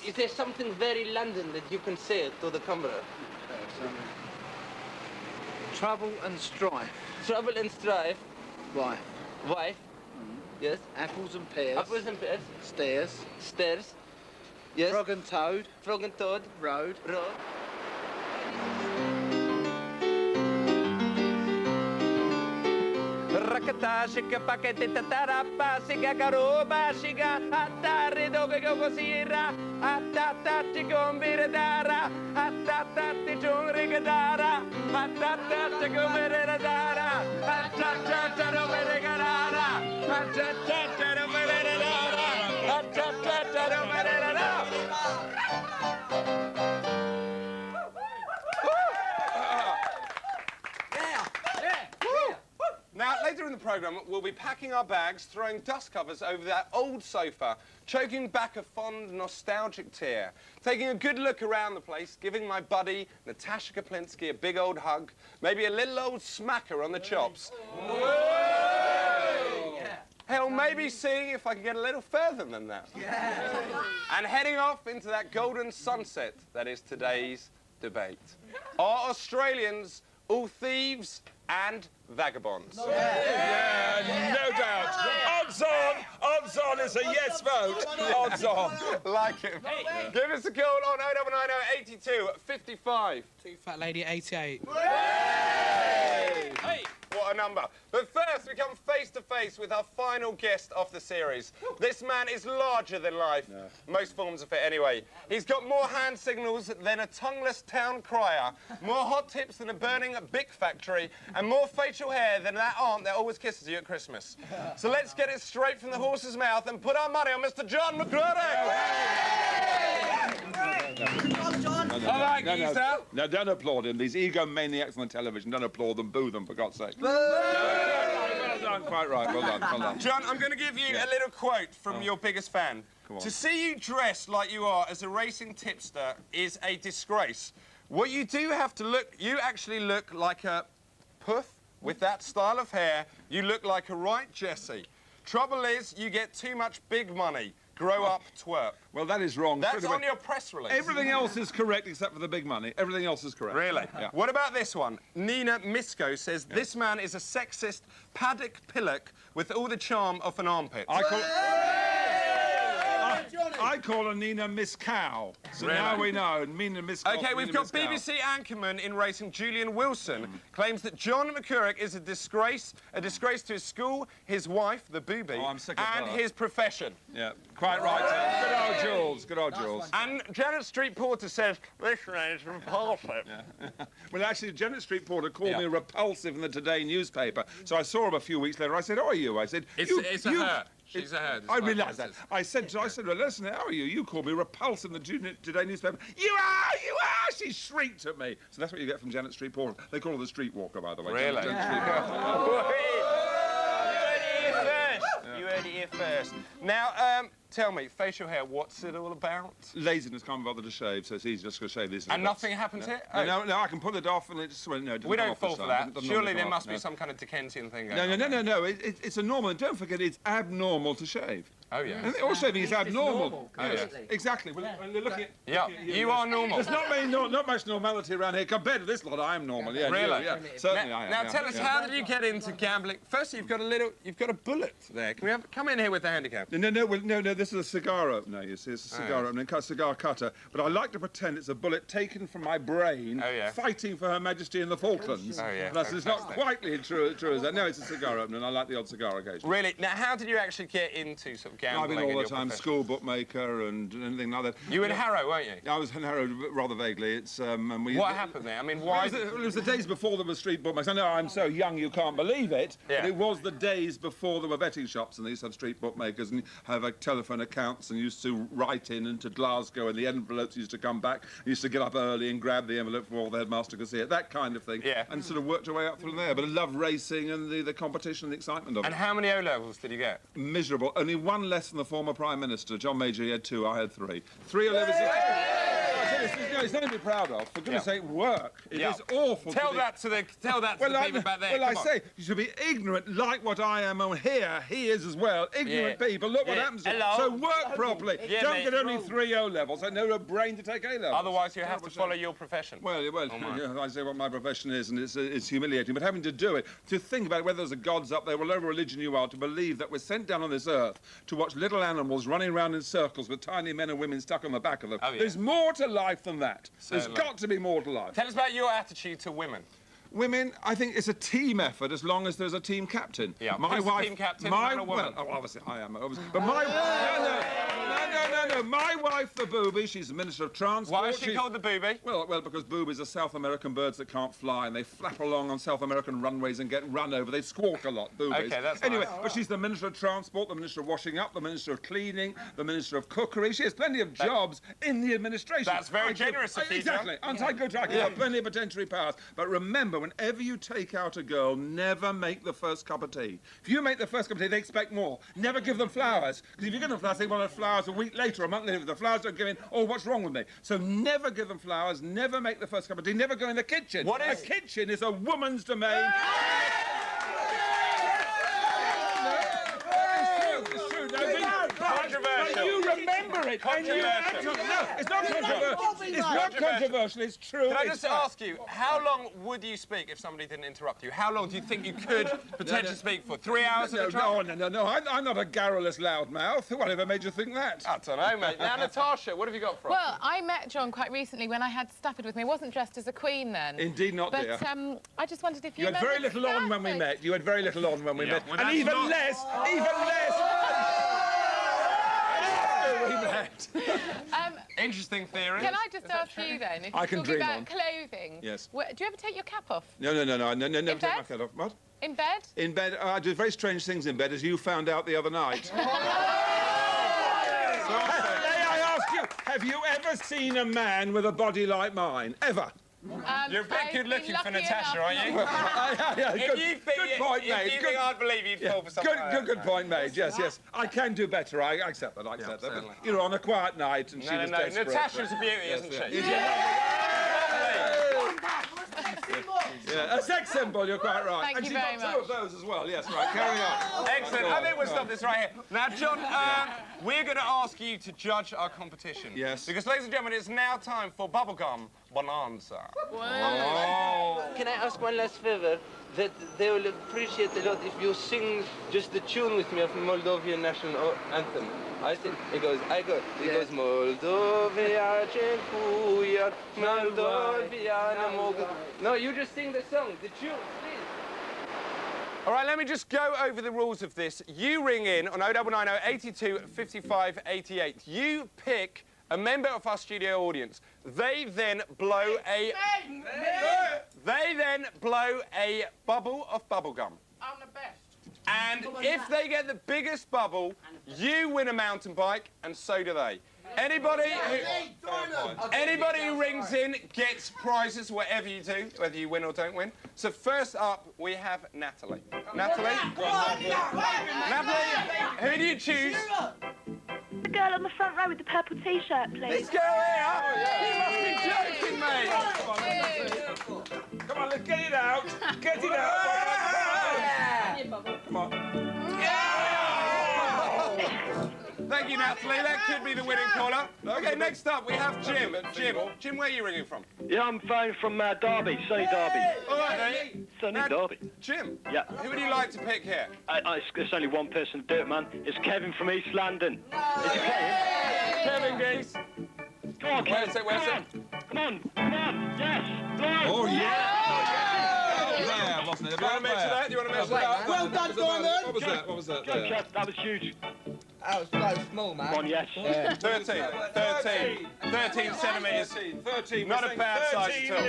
Is there something very London that you can say to the camera? Trouble and strife. Trouble and strife. Wife. Wife. Yes. Apples and pears. Apples and pears. Stairs. Stairs. Yes. Frog and toad. Frog and toad. Road. Road. Rakata shika pakete tatarapa shika karoba shika atare doge gogosira atata tigombire dara atata tichungre dara atata tigombire dara atata tigombire dara atata tigombire dara atata tigombire dara. Now, later in the programme, we'll be packing our bags, throwing dust covers over that old sofa, choking back a fond, nostalgic tear, taking a good look around the place, giving my buddy, Natasha Kaplinsky, a big old hug, maybe a little old smacker on the chops. Hell, maybe seeing if I can get a little further than that. And heading off into that golden sunset that is today's debate. Are Australians all thieves and vagabonds? Yeah, no doubt. Odds on is a yes vote. Odds on. Like it. Hey. Give us a call on 0990 82 55. Too Fat Lady 88. Hey, what a number. But first, we come face to face with our final guest of the series. This man is larger than life. Most forms of it anyway. He's got more hand signals than a tongueless town crier, more hot tips than a burning Bic factory, and more facial hair than that aunt that always kisses you at Christmas. So let's get it straight from the horse's mouth and put our money on Mr. John McClurry. All right, geezer. No, don't applaud him. These egomaniacs on the television, don't applaud them, boo them, for God's sake. Well done, quite right, well done, well done. John, I'm going to give you a little quote from your biggest fan. To see you dressed like you are as a racing tipster is a disgrace. What you do have to look, you actually look like a puff with that style of hair. You look like a right Jessie. Trouble is, you get too much big money. Grow up, twerp. Well, that is wrong. That's on your press release. Everything else is correct except for the big money. Everything else is correct. Really? Yeah. What about this one? Nina Misko says, this man is a sexist paddock pillock with all the charm of an armpit. I call her Nina Miss Cow. So really? Now we know. Nina Miss Cow. OK, we've got BBC anchorman in racing Julian Wilson claims that John McCurrick is a disgrace to his school, his wife, the booby, and his profession. Yeah, quite right. Good old Jules. Good old Jules. And Janet Street Porter says, this man is repulsive. Yeah. Well, actually, Janet Street Porter called me repulsive in the Today newspaper. So I saw him a few weeks later. I said, how are you? I said, it's a her. She's a her. I realise that. I said, well, listen, how are you? You called me repulsive in the Today newspaper. You are! She shrieked at me. So that's what you get from Janet Street Porter. They call her the streetwalker, by the way. Really? Janet Street You heard it here first. Now, tell me, facial hair, what's it all about? Laziness, can't bother to shave, so it's easy just to shave this. And nothing happened to it? No, I can pull it off and it just, well, no, it we don't fall for that. Surely there must be some kind of Dickensian thing going on. No. It's a normal, and don't forget, it's abnormal to shave. Oh, yeah. And all shaving is abnormal. Yes. Exactly. Well, look at you are normal. There's not much normality around here. Compared to this lot, I am normal. Yeah, really? Yeah. Certainly I am. Now tell us, how did you get into gambling? Firstly, you've got a bullet there. Can we come in here with the handicap? No. This is a cigar opener. You see, it's a cigar opener, a cigar cutter. But I like to pretend it's a bullet taken from my brain, fighting for Her Majesty in the Falklands. Oh yeah. It's not quite true as that. No, it's a cigar opener, and I like the odd cigar occasionally. Really? Now, how did you actually get into sort of gambling? I've been all the time school bookmaker and anything like that. You were in Harrow, weren't you? I was in Harrow rather vaguely. It's what happened there? I mean, why? It was the days before there were street bookmakers. I know I'm so young you can't believe it. Yeah. But it was the days before there were betting shops and they used to have street bookmakers and have telephone accounts and used to write in into Glasgow and the envelopes used to come back. You used to get up early and grab the envelope before the headmaster could see it. That kind of thing. Yeah. And sort of worked your way up from there. But I love racing and the competition and the excitement of it. And how many O-levels did you get? Miserable. Only one less than the former Prime Minister. John Major, he had 2, I had 3. 3 O-levels. It's nothing to be proud of. For goodness sake, work. It is awful. Tell that to the people back there. Well, I say, you should be ignorant like what I am on here. He is as well. Ignorant people. Look what happens to them. So work properly. Don't get only 3 O levels. I know a brain to take A levels. Otherwise, you have to follow your profession. Well, I say what my profession is, and it's humiliating. But having to do it, to think about whether there's a God's up there, whatever religion you are, to believe that we're sent down on this earth to watch little animals running around in circles with tiny men and women stuck on the back of them. Oh, yeah. There's more to life than that. Certainly. There's got to be more to life. Tell us about your attitude to women. Women, I think it's a team effort as long as there's a team captain. Yeah. My Who's wife, the team captain, my man or woman? Well, obviously I am. Obviously. But my no. My wife, the booby, she's the Minister of Transport. Why is she called the booby? Well, because boobies are South American birds that can't fly, and they flap along on South American runways and get run over. They squawk a lot, boobies. Okay, that's anyway, nice. but she's the Minister of Transport, the Minister of Washing Up, the Minister of Cleaning, the Minister of Cookery. She has plenty of jobs in the administration. That's very generous of you, Exactly. Aren't I good? I have plenty of potentiary powers. But remember, whenever you take out a girl, never make the first cup of tea. If you make the first cup of tea, they expect more. Never give them flowers. Because if you give them flowers, they want flowers a week later, a month later. If the flowers don't give in, oh, what's wrong with me? So never give them flowers, never make the first cup of tea, never go in the kitchen. A kitchen is a woman's domain. It's true. Controversial. You remember it. Controversial. No, it's not controversial. It's not controversial. It's true. Can I just ask you, how long would you speak if somebody didn't interrupt you? How long do you think you could potentially speak for? 3 hours at a time? No. I'm not a garrulous loudmouth. Whatever made you think that? I don't know, mate. Now, Natasha, what have you got for us? Well, I met John quite recently when I had Stafford with me. I wasn't dressed as a queen then. Indeed not, dear. But I just wondered if You had very little on when we met. You had very little on when we met. Well, and that's even not- less after we met. Interesting theory. Can I just ask you then, if I you're can talking dream about on. clothing, Yes. do you ever take your cap off? No, I never take my bed? head off. What? In bed? In bed, I do very strange things in bed, as you found out the other night. May I ask you, have you ever seen a man with a body like mine? Ever? You're a bit I've good been looking for lucky Natasha, enough aren't you? Good point made. If you think I'd believe you'd fall for something like that. Good point made. Yes. I can do better. I accept that. But, certainly. you know, on a quiet night, and she was desperate. Natasha's a beauty, isn't she? Yeah, a sex symbol, you're quite right. Thank and you she very got 2 of much. those as well. Yes, right, carry on. Excellent. I think we'll stop this right here. Now, John, we're going to ask you to judge our competition. Yes. Because, ladies and gentlemen, it's now time for Bubblegum Bonanza. Can I ask one last favor? That they will appreciate a lot if you sing just the tune with me of the Moldovan national anthem. I think it goes Moldovia, Czechia, Moldovia. No, you just sing the song, the tune, please. All right, let me just go over the rules of this. You ring in on 0990 82 55 88. You pick a member of our studio audience. They then blow a bubble of bubblegum. I'm the best. And if they get the biggest bubble, you win a mountain bike, and so do they. Anybody who rings in gets prizes, whatever you do, whether you win or don't win. So first up, we have Natalie. Natalie, who do you choose? The girl on the front row with the purple t-shirt, please. This girl here? You must be joking, mate. Come on, let's get it out. Get it out. Come on. Thank you, Natalie. That could be the winning caller. Okay, next up, we have Jim. Jim, where are you ringing from? Yeah, I'm phoning from Derby, sunny Derby. All right, then. Sunny Now, Derby. Jim, Yeah. who would you like to pick here? It's only one person to do it, man. It's Kevin from East London. Is he playing? Kevin Geese. Come on, Kevin. Where's it? Come on. Yes. Go on. Oh, yeah. Yeah, wasn't it? Do you want to mention that? Do you want to mention that? Well done, Diamond! What was that? Go, Kev. That was huge. That was so small, man. Come on, yes. 13 centimetres. 13. Not a bad size at all.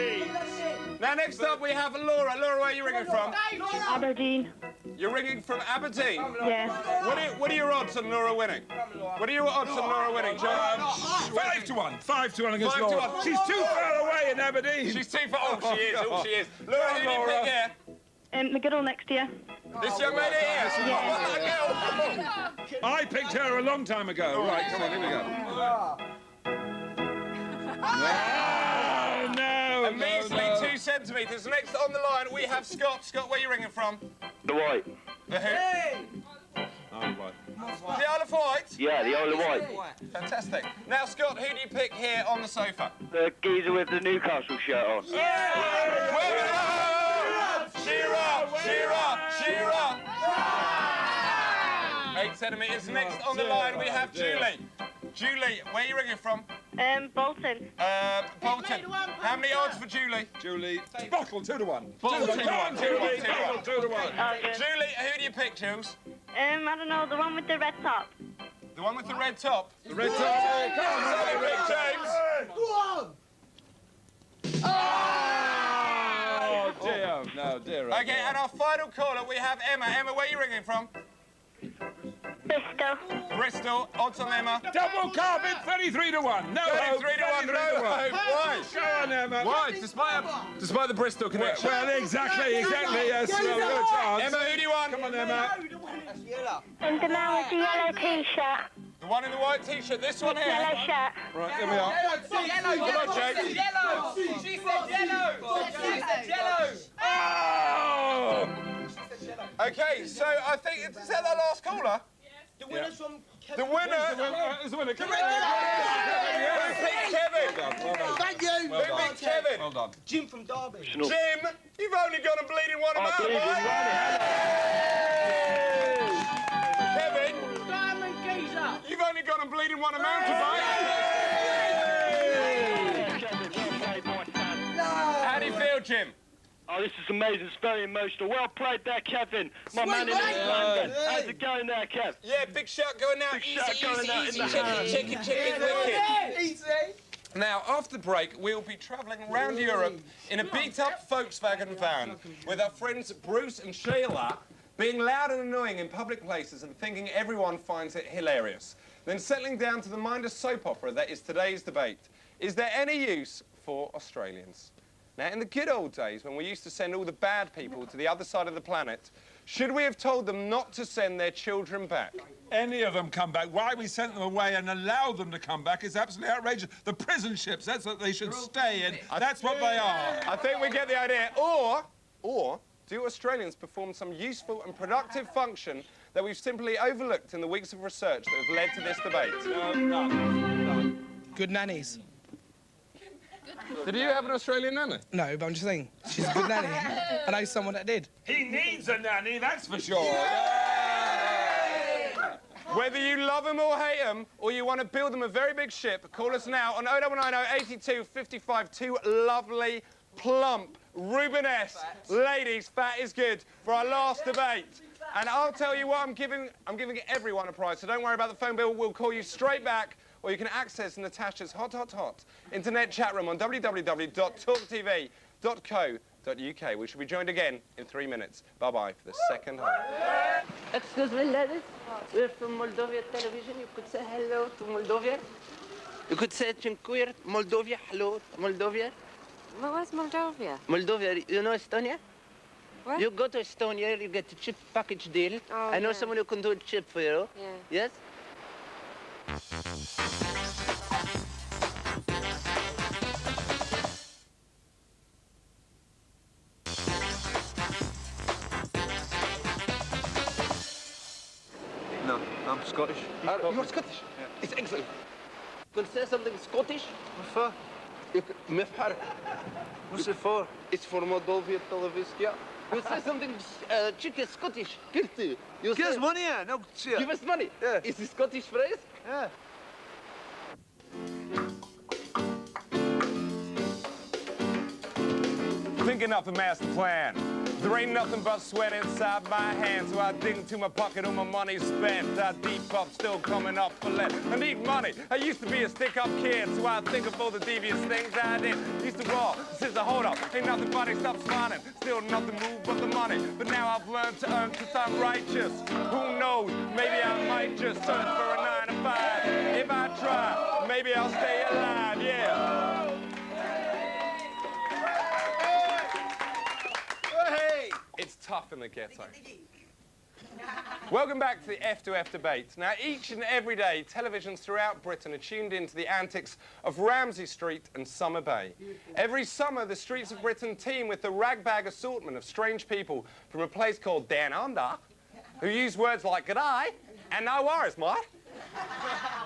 Now, next up, we have Laura. Laura, where are you ringing from? Aberdeen. You're ringing from Aberdeen? Yeah. What are your odds on Laura winning? What are your odds on Laura winning, John? 5 to 1. 5 to 1 against 5 to Laura. 1. She's too far away in Aberdeen. She's too far. Oh, she is. Oh, she is. Laura, who do you pick here? The girl next to you. This young lady here. I picked her a long time ago. Right, come on, here we go. No, A measly 2 centimetres. Next on the line, we have Scott. Scott, where are you ringing from? The White. The who? Oh, right. The Isle of Wight? Yeah, the Isle of Wight. Fantastic. Now, Scott, who do you pick here on the sofa? The geezer with the Newcastle shirt on. Cheer up! Cheer up! Cheer up! 8 centimetres. Next on the line, we have Julie. Julie, where are you ringing from? Bolton. Bolton. How many odds for Julie? Julie, bottle 2 to 1. Bottle 2 to 1. 2 to 1. 2 to 1. 2 to 1. Julie, who do you pick, Jules? I don't know, the one with the red top. The one with the red top? The red top. Come on, Big James. Oh, dear. No, dear. Okay, and our final caller, we have Emma. Emma, where are you ringing from? Bristol. Bristol. Odds on Emma? Double carpet, 33 to 1. No hope. 33 to 1. No hope. Why? Go on, Emma. Why? Despite the Bristol connection. Well, exactly, yes. Well, good chance. Emma, who do you want? Come on, Emma. And the man with the yellow t-shirt. The one in the white t-shirt. This one here. Yellow shirt. Right, here we are. Come on, James. Yellow! She said yellow! She said yellow! Oh! Okay, so I think, is that our last caller? The winner's from The winner Is the winner. Who picked Kevin? Thank you! Who picked Kevin? Well done. Jim from Derby. Jim, you've only got a bleeding one amount, Kevin, Diamond geezer! you've only got a bleeding one amount tonight. How do you feel, Jim? Oh, this is amazing. It's very emotional. Well played there, Kevin. My man in London. How's it going there, Kev? Yeah, big shot going out. Big shot going out in the hand. Chicken, wicked. Easy! Now, after the break, we'll be travelling around Europe in a beat-up Volkswagen van with our friends Bruce and Sheila being loud and annoying in public places and thinking everyone finds it hilarious. Then settling down to the mindless soap opera that is today's debate. Is there any use for Australians? Now, in the good old days, when we used to send all the bad people to the other side of the planet, should we have told them not to send their children back? Any of them come back. Why we sent them away and allowed them to come back is absolutely outrageous. The prison ships, that's what they should stay in. That's what they are. I think we get the idea. Or do Australians perform some useful and productive function that we've simply overlooked in the weeks of research that have led to this debate? Good nannies. Did you have an Australian nanny? No, but I'm just saying, she's a good nanny. I know someone that did. He needs a nanny, that's for sure. Whether you love them or hate them, or you want to build them a very big ship, call us now on 0990 82 55 2 lovely, plump, Rubenesque ladies, fat is good, for our last debate. And I'll tell you what, I'm giving everyone a prize, so don't worry about the phone bill. We'll call you straight back, or you can access Natasha's hot internet chat room on www.talktv.co.uk. We shall be joined again in 3 minutes. Bye-bye for the second half. Excuse me, ladies. We're from Moldova television. You could say hello to Moldova. You could say Cinquir, Moldova, hello, Moldova. Well, where's Moldova? Moldova, you know Estonia? What? You go to Estonia, you get a chip package deal. Oh, I know yeah. someone who can do a chip for you. Yeah. Yes? No, I'm Scottish. You're Scottish? Yeah. It's excellent. Could say something Scottish? What for? Mifhar. What's it for? It's for Moldova television. You say something chicken Scottish. Guilty. You Give us say, money, yeah. No, see ya. give us money. Yeah. It's a Scottish phrase? Yeah. Thinking up a master plan. There ain't nothing but sweat inside my hands, so I dig into my pocket, all my money's spent. That Depop still coming up for less. I need money. I used to be a stick-up kid, so I think of all the devious things I did. Used to roll, since I hold up, ain't nothing funny, stop smiling. Still nothing move but the money. But now I've learned to earn cause I'm righteous. Who knows, maybe I might just search for a 9 to 5. If I try, maybe I'll stay alive, yeah. It's tough in the ghetto. Welcome back to the F2F debate. Now, each and every day, televisions throughout Britain are tuned into the antics of Ramsay Street and Summer Bay. Every summer, the streets of Britain teem with the ragbag assortment of strange people from a place called Down Under, who use words like "g'day" and "no worries, mate."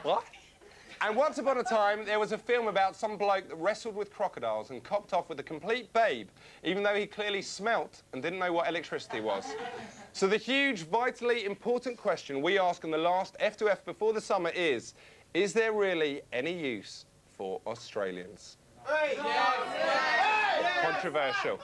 What? And once upon a time, there was a film about some bloke that wrestled with crocodiles and copped off with a complete babe, even though he clearly smelt and didn't know what electricity was. So the huge, vitally important question we ask in the last F2F before the summer is there really any use for Australians? Controversial.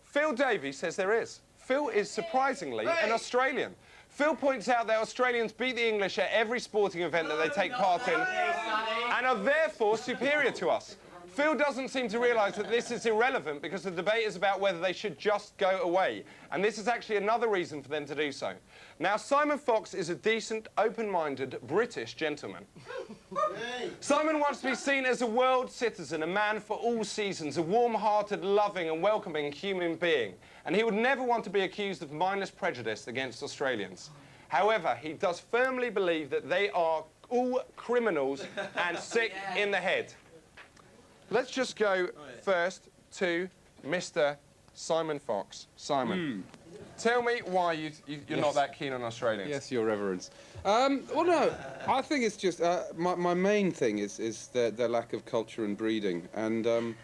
Phil Davies says there is. Phil is surprisingly an Australian. Phil points out that Australians beat the English at every sporting event that they take part in and are therefore superior to us. Phil doesn't seem to realise that this is irrelevant because the debate is about whether they should just go away. And this is actually another reason for them to do so. Now, Simon Fox is a decent, open-minded British gentleman. Simon wants to be seen as a world citizen, a man for all seasons, a warm-hearted, loving and welcoming human being. And he would never want to be accused of mindless prejudice against Australians. However, he does firmly believe that they are all criminals and sick in the head. Let's just go first to Mr. Simon Fox. Simon, tell me why you're not that keen on Australians. Yes, Your Reverence. Well, no, I think it's just my main thing is their lack of culture and breeding, and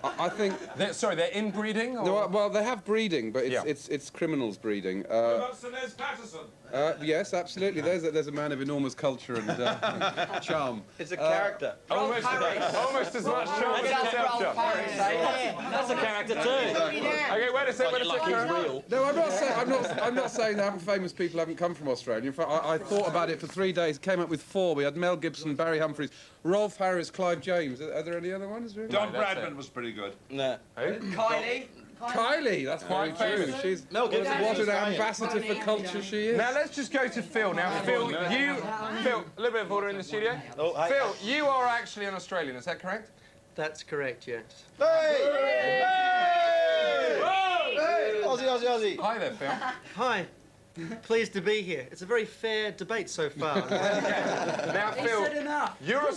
I think. They're inbreeding? Or? Well, they have breeding, but it's criminals breeding. What about Sir Les Patterson? Yes, absolutely. There's a man of enormous culture and charm. It's a character. Almost as much charm as himself. That's a character too. Okay, wait a second. Real. No, I'm not saying that famous people haven't come from Australia. In fact, I thought about it for 3 days. Came up with 4. We had Mel Gibson, Barry Humphries, Rolf Harris, Clive James. Are there any other ones? Really? Don Bradman was pretty good. No. Kylie, that's quite true. She's what an ambassador for culture she is. Now let's just go to Phil. Now, Phil, a little bit of order in the studio. Phil, you are actually an Australian. Is that correct? That's correct, yes. Hey! Aussie. Hi there, Phil. Hi. Pleased to be here. It's a very fair debate so far. Now, Phil, you're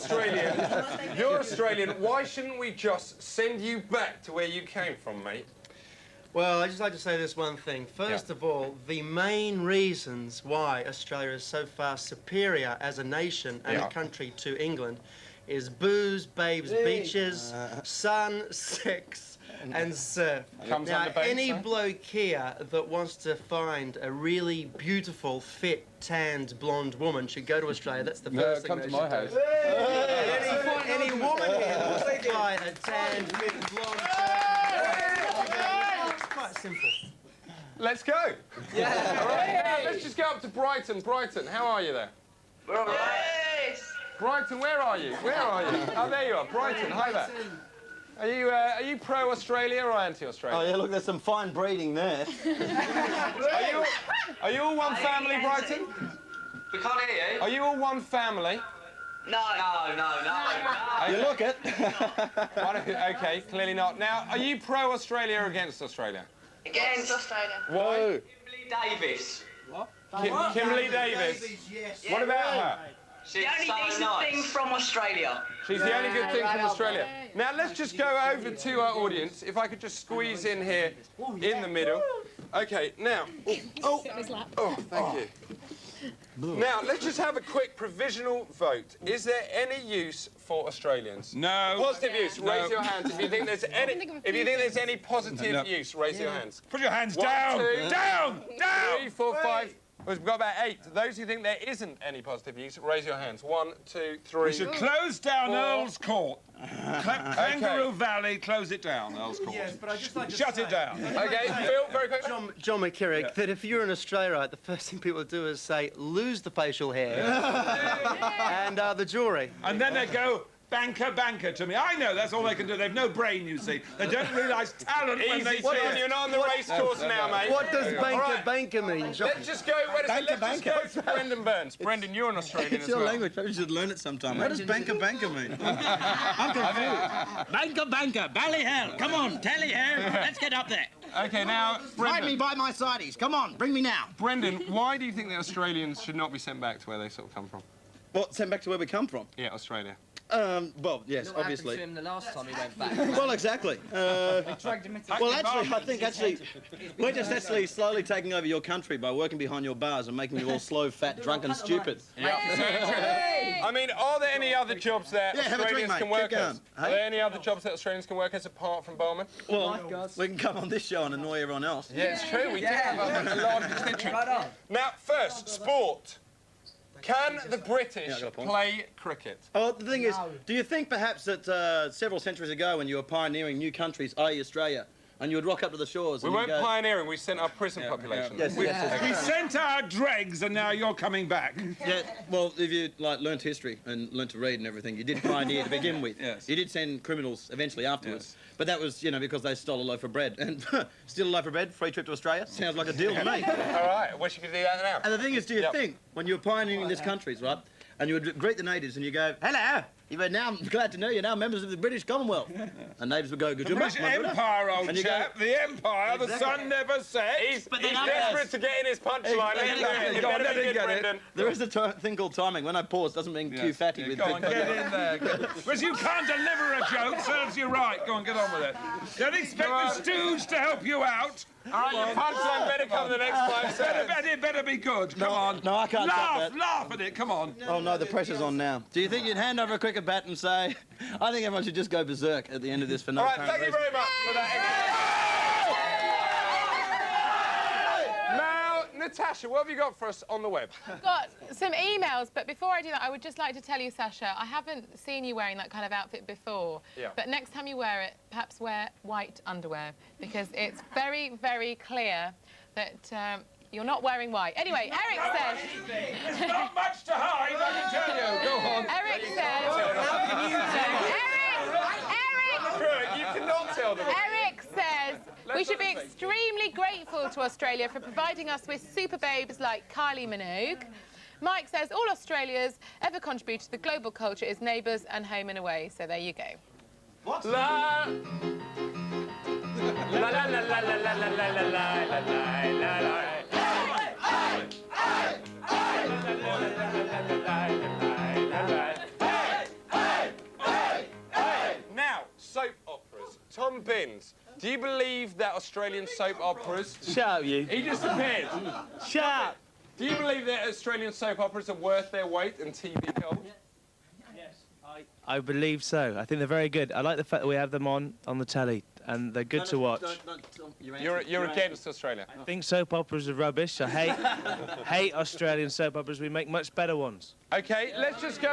Australian. Why shouldn't we just send you back to where you came from, mate? Well, I'd just like to say this one thing. First of all, the main reasons why Australia is so far superior as a nation and a country to England is booze, babes, beaches, sun, sex, and surf. Now, any bloke here that wants to find a really beautiful, fit, tanned, blonde woman should go to Australia. That's the first thing come to my house. Any woman here that wants to find a tanned, fit, blonde it's quite simple. Let's go. Yeah. All right. Now, let's just go up to Brighton. Brighton, how are you there? We're all right. Brighton, where are you? Where are you? Oh, there you are. Brighton, hi there. Are you pro-Australia or anti-Australia? Oh yeah, look, there's some fine breeding there. Are you all one family, Brighton? We can't hear you. Are you all one family? No. You look it. Okay, clearly not. Now, are you pro-Australia or against Australia? Against Australia. Why? Kimberly Davis. What? Kimberly Davis? Yes. What about her? She's the only decent thing from Australia. She's the only good thing from Australia. Now, let's just go over to our audience. If I could just squeeze in here in the middle. Okay, now. Oh, thank you. Now, let's just have a quick provisional vote. Is there any use for Australians? No. Positive use. Raise your hands if you think there's any. If you think there's any positive use, raise your hands. Put your hands 1, down. 2, Down. 3, 4, 5. We've got about 8. Those who think there isn't any positive use, raise your hands. 1, 2, 3. We should close down 4. Earl's Court. Kangaroo Valley, close it down, Earl's Court. Yes, but I'd just like to Shut it down. Okay, Phil, very quick. John McKirrick, that if you're in Australia, the first thing people do is say, lose the facial hair and the jewellery. And then they go, banker to me. I know, that's all they can do. They've no brain, you see. They don't realise talent when they see it. You're not on the race course now, mate. What does banker mean, John? Let's just go, let's just go to Brendan Burns. Brendan, you're an Australian It's as your well. language. Maybe you should learn it sometime. What does banker mean? I'm confused. Banker, Ballyhell. Come on, tally here. Let's get up there. Okay, now, Brendan. by my sideys. Come on, bring me now. Brendan, why do you think that Australians should not be sent back to where they sort of come from? What, sent back to where we come from? Yeah, Australia. Well, yes, What obviously. happened to him the last time he went back? Well, exactly. Well, actually, I think we're just actually slowly taking over your country by working behind your bars and making you all slow, fat, drunk, and stupid. I mean, are there any other jobs that have a drink, Australians mate. can work Keep as? going. Are there any other jobs that Australians can work as apart from barman? Well, we can come on this show and annoy everyone else. Yeah, it's true. We do have a large constituent. Now, first, sport. Can the British play cricket? Oh, the thing is, do you think perhaps that several centuries ago when you were pioneering new countries, i.e. Australia, and you would rock up to the shores We and weren't you'd go, pioneering, we sent our prison population. Yes, yes. We sent our dregs and now you're coming back. Yeah, well, if you learnt history and learnt to read and everything, you did pioneer to begin with. Yes. You did send criminals eventually afterwards, but that was, because they stole a loaf of bread. And steal a loaf of bread, free trip to Australia, sounds like a deal to me. All right, I wish you could do that now. And the thing is, do you think when you were pioneering these countries, right, and you would greet the natives and you go, "Hello, now I'm glad to know you're now members of the British Commonwealth," and natives would go, "Good The British Empire, old And you go, chap. The Empire, the sun never sets. He's desperate to get in his punchline. Exactly. You Go on, better let be him good, get it. Brendan. There is a thing called timing. When I pause, doesn't mean cue fatty with Go big on, get in there. Because you can't deliver a joke, serves you right. Go on, get on with it. Don't expect the stooge to help you out. All right, your punchline better come the next 5 seconds. It better be good. Come on. No, I can't laugh, stop that. laugh at it. Come on. Oh no, the pressure's on now. Do you think you'd hand over a cricket bat and say, "I think everyone should just go berserk at the end of this for no All right, apparent thank you reason"? very much for that. Now, Natasha, what have you got for us on the web? I've got some emails, but before I do that, I would just like to tell you, Sacha, I haven't seen you wearing that kind of outfit before. Yeah. But next time you wear it, perhaps wear white underwear, because it's very, very clear that you're not wearing white. Anyway, Eric says... There's not much to hide, I can tell you. Go on. Eric says... How can you say? Eric! You cannot tell them. Eric says we should be extremely grateful to Australia for providing us with super babes like Kylie Minogue. Mike says all Australia's ever contributed to the global culture is neighbours and home and away. So there you go. What? La la la la la la la la la la la la la. Now, soap operas. Tom Binns, do you believe that Australian soap operas... Shut up, you. He disappeared. Shut up. Do you believe that Australian soap operas are worth their weight in TV gold? I believe so. I think they're very good. I like the fact that we have them on the telly, and they're good to watch. You're against Australia. I think soap operas are rubbish. I hate Australian soap operas. We make much better ones. Okay, let's just go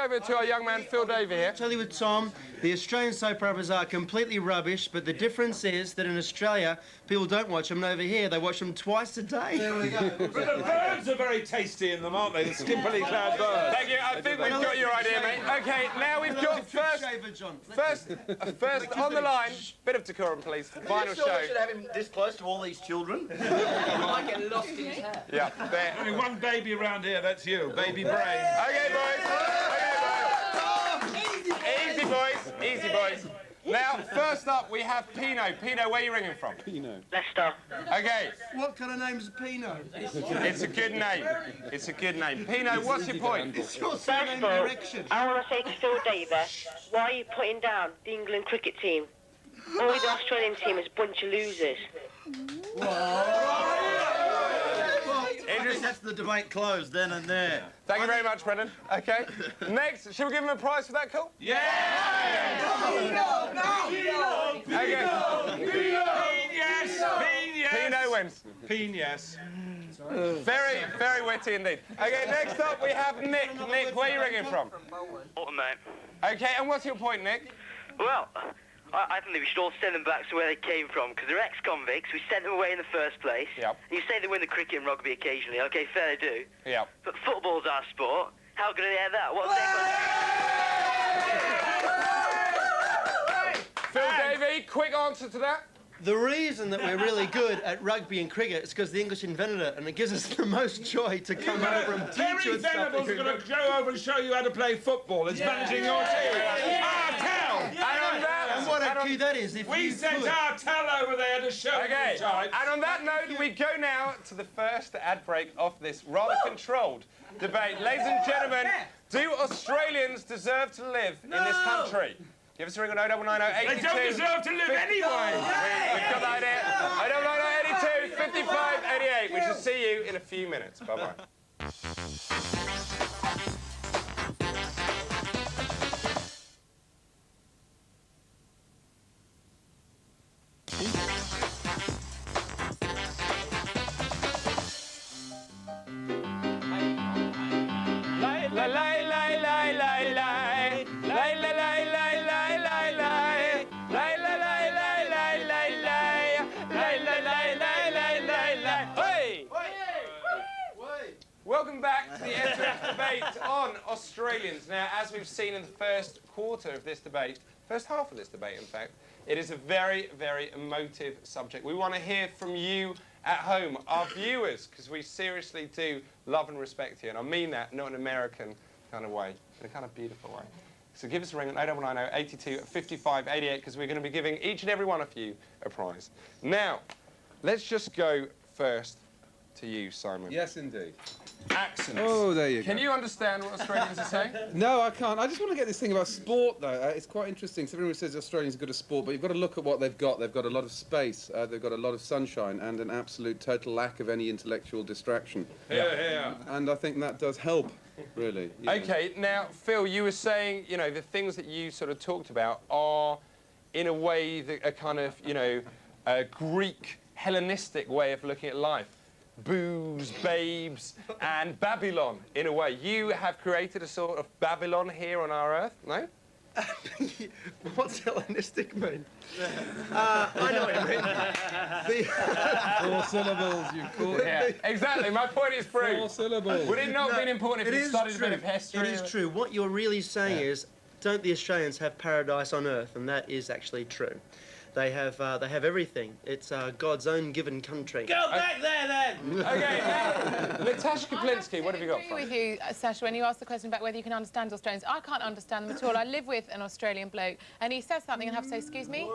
over to our young man Phil Davey here. Tell you with Tom, the Australian soap operas are completely rubbish, but the difference is that in Australia, people don't watch them, and over here, they watch them twice a day. There we go. But the birds are very tasty in them, aren't they? The skimpily clad birds. Thank you. I think we've got your idea, mate. Okay, now we've got first on the line. Bit of decorum, please. Final show. We should have him this close to all these children. I might get lost in his hair. Yeah, there. Only one baby around here, that's you. Baby brain. Okay, boys. Easy, boys. Easy, boys. Now, first up, we have Pino. Pino, where are you ringing from? Pino. Leicester. Okay. What kind of name's Pino? It's a good name. It's a good name. Pino, what's your point? It's your surname direction. I want to say to Phil Davis, why are you putting down the England cricket team? All the Australian team is a bunch of losers. That's the debate closed then and there. Thank you very much, Brendan. Okay. Next, shall we give him a prize for that call? Yeah! Okay. Yes! Pino wins. Yes. Very, very witty indeed. Okay, next up we have Nick. Nick, where are you ringing from? What, mate? Okay, and what's your point, Nick? Well, I think we should all send them back to where they came from, because they're ex-convicts. We sent them away in the first place. Yep. You say they win the cricket and rugby occasionally. Okay, fair, they do. Yeah. But football's our sport. How good are they at that? What's their Phil Davey, quick answer to that. The reason that we're really good at rugby and cricket is because the English invented it, and it gives us the most joy to come over and teach you Terry and stuff. Venable's going to go over and show you how to play football. It's managing your team. Tell! And on that, And what a lucky that is if We you sent could. our tell over there to show Okay, you types. and on that note, we go now to the first ad break of this rather controlled debate. Ladies and gentlemen, do Australians deserve to live in this country? Give us a ring on 0990 82. They don't deserve to live anyway. We've got that here. 0990 82 55 88. We shall see you in a few minutes. Bye-bye. Welcome back to the F2F debate on Australians. Now, as we've seen in the first quarter of this debate, first half of this debate, in fact, it is a very, very emotive subject. We want to hear from you at home, our viewers, because we seriously do love and respect you. And I mean that not in an American kind of way, in a kind of beautiful way. So give us a ring on 0990 82 55 88, because we're going to be giving each and every one of you a prize. Now, let's just go first to you, Simon. Yes, indeed. Accents. Oh, there you go. Can you understand what Australians are saying? No, I can't. I just want to get this thing about sport, though. It's quite interesting. So everyone says Australians are good at sport, but you've got to look at what they've got. They've got a lot of space, they've got a lot of sunshine, and an absolute total lack of any intellectual distraction. Yeah. And I think that does help, really. You know. Okay, now, Phil, you were saying, you know, the things that you sort of talked about are, in a way, a kind of, you know, a Greek Hellenistic way of looking at life. Booze, babes, and Babylon, in a way. You have created a sort of Babylon here on our Earth, no? What's Hellenistic mean? I know what you mean. 4 syllables, you caught. Yeah, exactly. My point is proved. 4 syllables. Would it not have been important if you studied a bit of history? It is true. What you're really saying is, don't the Australians have paradise on Earth? And that is actually true. They have everything. It's God's own given country. Go back there, then! Okay, now, Natasha Kaplinsky, what have you got I for agree us? with you, Sacha, when you asked the question about whether you can understand Australians. I can't understand them at all. I live with an Australian bloke, and he says something and I have to say, excuse me?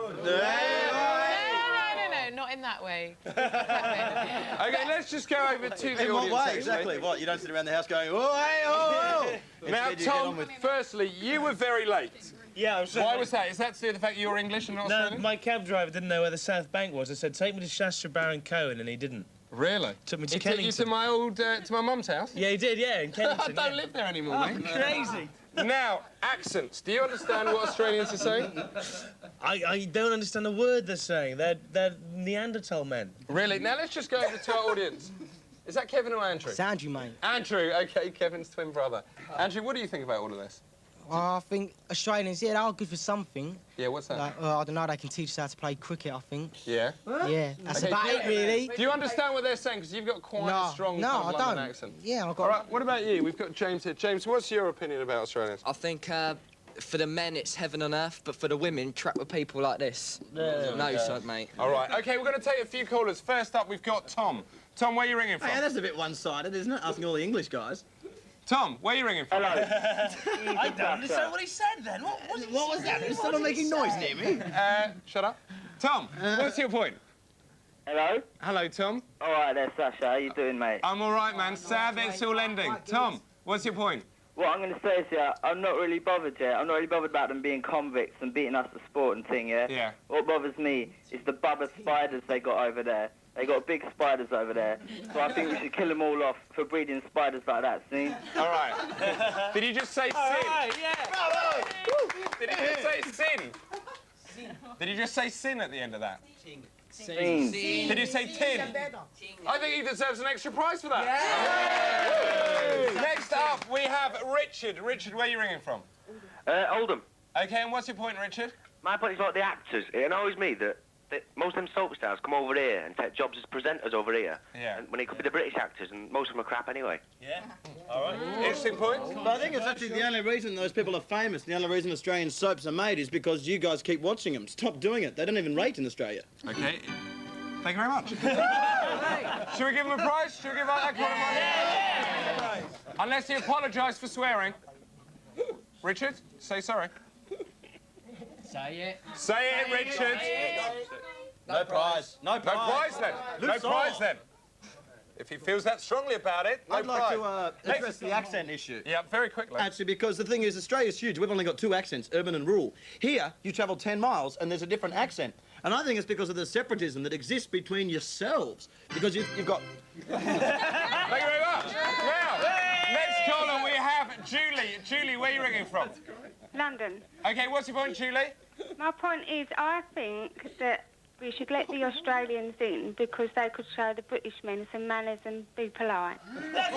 No, not in that way. Okay, let's just go over to the In what audience. way, exactly? What, you don't sit around the house going, oh, hey, oh, oh. Now, Instead, you get on Tom, with... firstly, you were very late. Yeah, I'm sorry. Why was that? Is that to do with the fact that you're English and not No, Australian? my cab driver didn't know where the South Bank was. I said, take me to Sacha Baron Cohen, and he didn't. Really? Took me to He Kennington. took you to my old, to my mum's house? Yeah, he did, yeah, in Kennington. I don't live there anymore, mate. Crazy. Now, accents. Do you understand what Australians are saying? I don't understand a word they're saying. They're Neanderthal men. Really? Now, let's just go over to our audience. Is that Kevin or Andrew? It's Andrew, mate. Andrew, OK, Kevin's twin brother. Andrew, what do you think about all of this? I think Australians, yeah, they are good for something. Yeah, what's that? Like, I don't know, they can teach us how to play cricket, I think. Yeah? Yeah, that's Okay, about it, really. Do you understand what they're saying? Because you've got quite a strong no, kind of I London don't. accent. Yeah, I've got... All right, what about you? We've got James here. James, what's your opinion about Australians? I think for the men it's heaven on earth, but for the women, trapped with people like this. No, son, mate. All right, OK, we're going to take a few callers. First up, we've got Tom. Tom, where are you ringing from? Hey, that's a bit one-sided, isn't it? Asking all the English guys. Tom, where are you ringing from? Hello. I don't understand what he said then. What was that? Is someone making noise near me? Shut up. Tom, what's your point? Hello? Hello, Tom. All right there, Sasha. How you doing, mate? I'm all right, man. Sad that it's all ending. Tom, what's your point? What I'm going to say is, yeah, I'm not really bothered, yeah. I'm not really bothered about them being convicts and beating us at sport and thing, yeah? Yeah. What bothers me is the bubba spiders they got over there. They got big spiders over there. So I think we should kill them all off for breeding spiders like that, see? All right. Did you just say sin? Right, yeah. Bravo. Did you just say sin? Did you just say sin at the end of that? Sin. Did you say tin? I think he deserves an extra prize for that. Yeah. Next up, we have Richard. Richard, where are you ringing from? Oldham. OK, and what's your point, Richard? My point is like the actors. It annoys me that most of them soap stars come over here and take jobs as presenters over here. Yeah. And when it could be the British actors, and most of them are crap anyway. Yeah. All right. Interesting point. But I think it's actually the only reason those people are famous, the only reason Australian soaps are made is because you guys keep watching them. Stop doing it. They don't even rate in Australia. OK. Thank you very much. Should we give him a prize? Should we give that kind of money? Unless he apologised for swearing. Richard, say sorry. Say it. Say it, Richard. No prize. No prize. No prize then. No prize then. If he feels that strongly about it, no I'd like prize. to address the accent issue. Yeah, very quickly. Actually, because the thing is, Australia's huge. We've only got 2 accents, urban and rural. Here, you travel 10 miles and there's a different accent. And I think it's because of the separatism that exists between yourselves. Because you've got... Thank you very much. Now, next caller we have Julie. Julie, where are you ringing from? London. OK, what's your point, Julie? My point is, I think that we should let the Australians in because they could show the British men some manners and be polite. The reason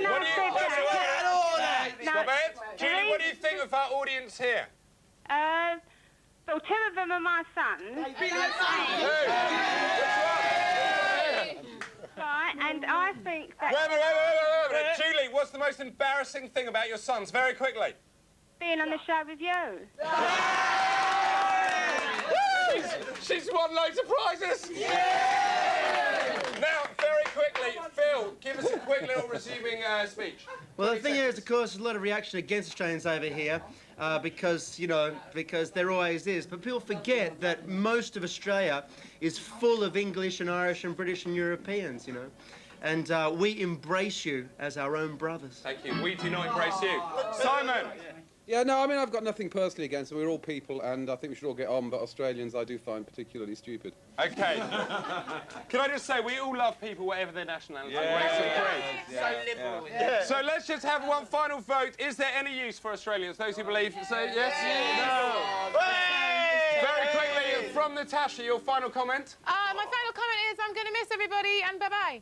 I said that... Stop it. Julie, what do you think of our audience here? Well, 2 of them are my sons. Right, and I think that... Wait. Julie, what's the most embarrassing thing about your sons? Very quickly. Being on the show with you. She's won loads of prizes. Now, very quickly, Phil, give us a quick little resuming speech. Well, the thing is, of course, there's a lot of reaction against Australians over here because, you know, because there always is. But people forget that most of Australia is full of English and Irish and British and Europeans, you know. And we embrace you as our own brothers. Thank you. We do not embrace you. Simon! Yeah, no, I mean, I've got nothing personally against them. We're all people, and I think we should all get on, but Australians I do find particularly stupid. OK. Can I just say, we all love people, whatever their nationality, race and creed. So liberal. So let's just have one final vote. Is there any use for Australians? Those who believe, say yes? No. Very quickly, from Natasha, your final comment? My final comment is I'm going to miss everybody and bye-bye.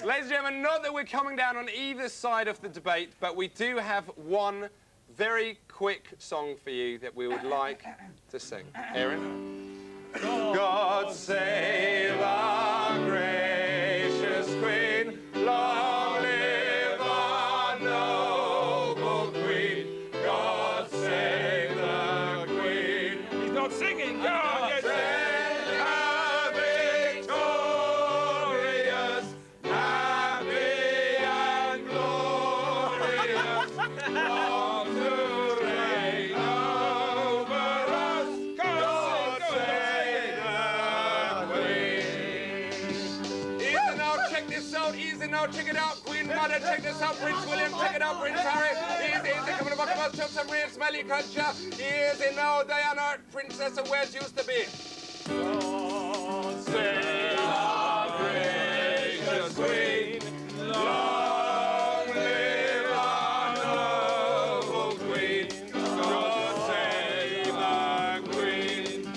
Ladies and gentlemen, not that we're coming down on either side of the debate, but we do have one very quick song for you that we would like to sing. Aaron? God save our gracious Queen, long live our noble Queen, God save the Queen. He's not singing, go on, yes. Check it out, Queen Mother, check this out, Prince William, check it out, Prince Harry, easy, coming about about chop some real smelly culture, easy now, Diana, Princess of Wales used to be. God save our gracious Queen, long live our noble Queen, God save our Queen.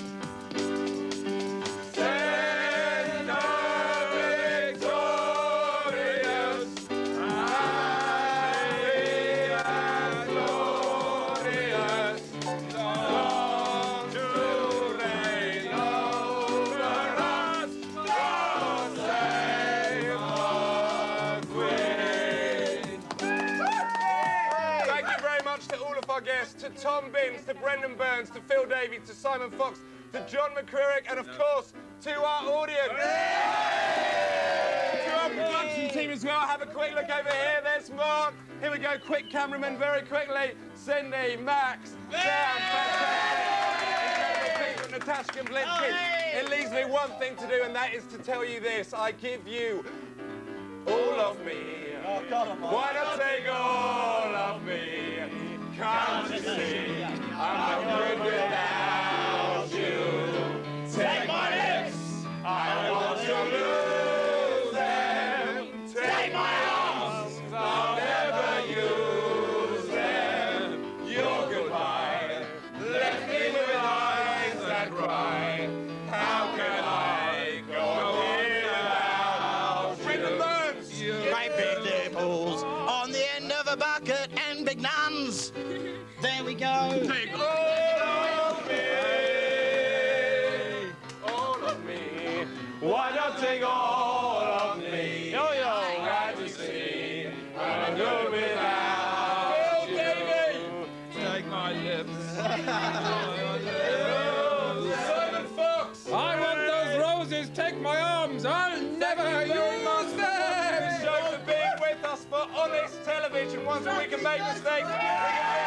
Send her victorious, happy and glorious, long to reign over us. God save our Queen. Thank you very much to all of our guests, to Tom Binns, to Brendan Burns, to Phil Davies, to Simon Fox, to John McCririck, and of course, to our audience. To our production team as well. Have a quick look over here. There's Mark. Here we go. Quick cameraman, very quickly. Cindy, Max, Sam, fantastic. Natasha Kaplinsky. It leaves me one thing to do, and that is to tell you this. I give you all of me. Why not take all of me? Can't you see I'm no good without you? Take my lips, I want to lose them. Take my arms, I'll never use them. Your goodbye left me with eyes that cry. How can I go here without Brendan Burns? Great big nipples on the end of a bucket and big nuns. There we go. Take all of me. All of me. Why not take all of me? Yo-yo. Glad to see I'm good without you. Take my lips. Simon Fox. I want those roses, take my arms, I'll never use them. Show for being with us for Honest Television. savage, and once we can make mistakes, we can